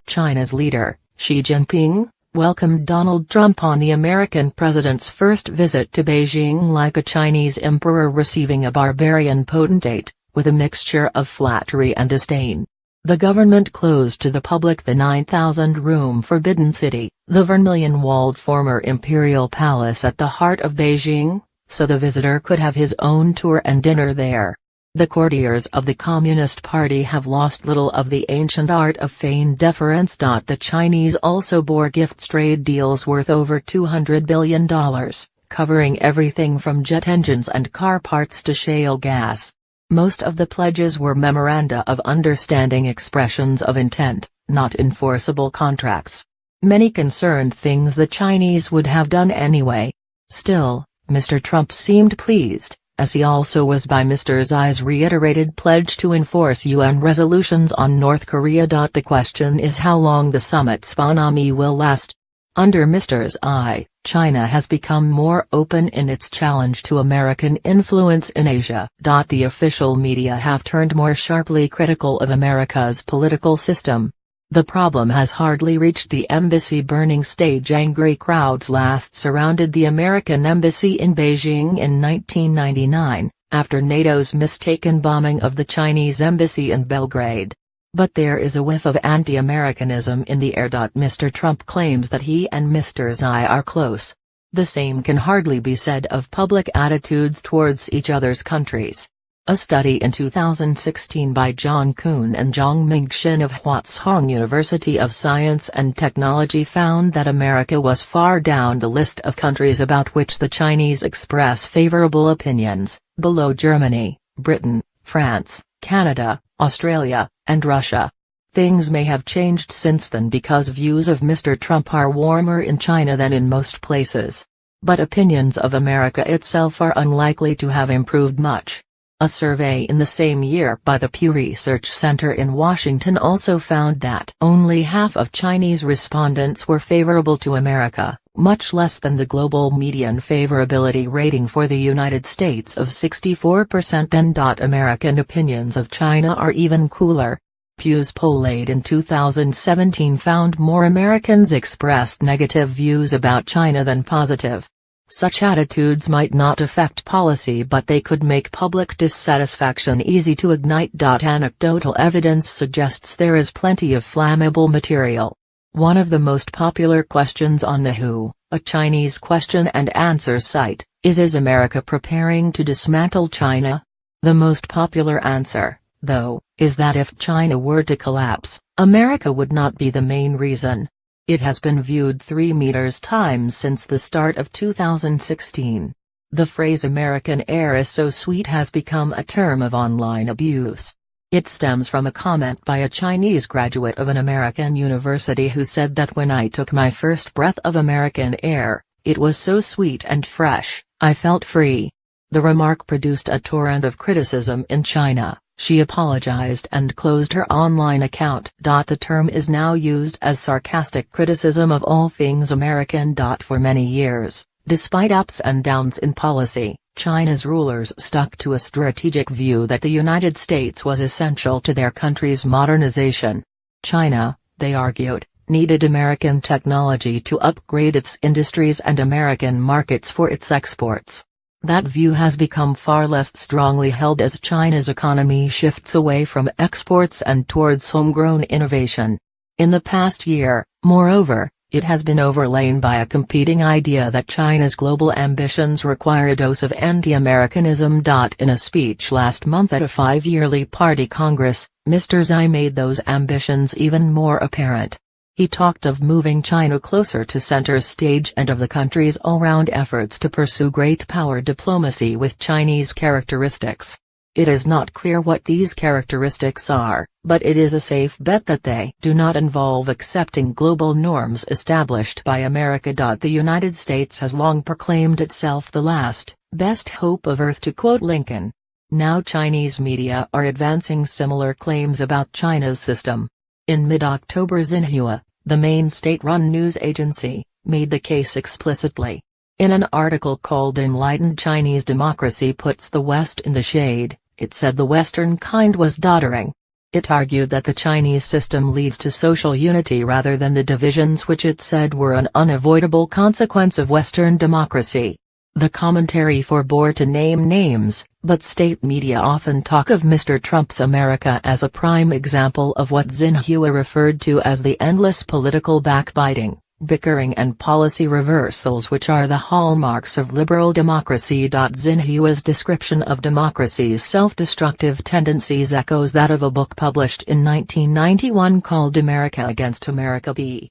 China's leader, Xi Jinping, welcomed Donald Trump on the American president's first visit to Beijing like a Chinese emperor receiving a barbarian potentate, with a mixture of flattery and disdain. The government closed to the public the 9,000-room Forbidden City, the vermilion-walled former imperial palace at the heart of Beijing, so the visitor could have his own tour and dinner there. The courtiers of the Communist Party have lost little of the ancient art of feigned deference. The Chinese also bore gifts trade deals worth over $200 billion, covering everything from jet engines and car parts to shale gas. Most of the pledges were memoranda of understanding, expressions of intent, not enforceable contracts. Many concerned things the Chinese would have done anyway. Still, Mr. Trump seemed pleased, as he also was by Mr. Xi's reiterated pledge to enforce UN resolutions on North Korea. The question is how long the summit's bonhomie will last. Under Mr. Xi, China has become more open in its challenge to American influence in Asia. The official media have turned more sharply critical of America's political system. The problem has hardly reached the embassy burning stage. Angry crowds last surrounded the American embassy in Beijing in 1999, after NATO's mistaken bombing of the Chinese embassy in Belgrade. But there is a whiff of anti-Americanism in the air. Mr. Trump claims that he and Mr. Xi are close. The same can hardly be said of public attitudes towards each other's countries. A study in 2016 by John Kuhn and Zhongming Xin of Huazhong University of Science and Technology found that America was far down the list of countries about which the Chinese express favorable opinions, below Germany, Britain, France, Canada, Australia, and Russia. Things may have changed since then because views of Mr. Trump are warmer in China than in most places. But opinions of America itself are unlikely to have improved much. A survey in the same year by the Pew Research Center in Washington also found that only half of Chinese respondents were favorable to America, much less than the global median favorability rating for the United States of 64%. American opinions of China are even cooler. Pew's poll in 2017 found more Americans expressed negative views about China than positive. Such attitudes might not affect policy, but they could make public dissatisfaction easy to ignite. Anecdotal evidence suggests there is plenty of flammable material. One of the most popular questions on the Who, a Chinese question and answer site, is America preparing to dismantle China? The most popular answer, though, is that if China were to collapse, America would not be the main reason. It has been viewed 3 times since the start of 2016. The phrase "American air is so sweet" has become a term of online abuse. It stems from a comment by a Chinese graduate of an American university who said that when I took my first breath of American air, it was so sweet and fresh, I felt free. The remark produced a torrent of criticism in China. She apologized and closed her online account. The term is now used as sarcastic criticism of all things American. For many years, despite ups and downs in policy, China's rulers stuck to a strategic view that the United States was essential to their country's modernization. China, they argued, needed American technology to upgrade its industries and American markets for its exports. That view has become far less strongly held as China's economy shifts away from exports and towards homegrown innovation. In the past year, moreover, it has been overlain by a competing idea that China's global ambitions require a dose of anti-Americanism. In a speech last month at a 5-yearly party congress, Mr. Xi made those ambitions even more apparent. He talked of moving China closer to center stage and of the country's all-round efforts to pursue great power diplomacy with Chinese characteristics. It is not clear what these characteristics are, but it is a safe bet that they do not involve accepting global norms established by America. The United States has long proclaimed itself the last, best hope of Earth, to quote Lincoln. Now Chinese media are advancing similar claims about China's system. In mid-October, Xinhua, the main state-run news agency, made the case explicitly. In an article called Enlightened Chinese Democracy Puts the West in the Shade, it said the Western kind was doddering. It argued that the Chinese system leads to social unity rather than the divisions which it said were an unavoidable consequence of Western democracy. The commentary forbore to name names, but state media often talk of Mr. Trump's America as a prime example of what Xinhua referred to as the endless political backbiting, bickering and policy reversals which are the hallmarks of liberal democracy. Xinhua's description of democracy's self-destructive tendencies echoes that of a book published in 1991 called America Against America b.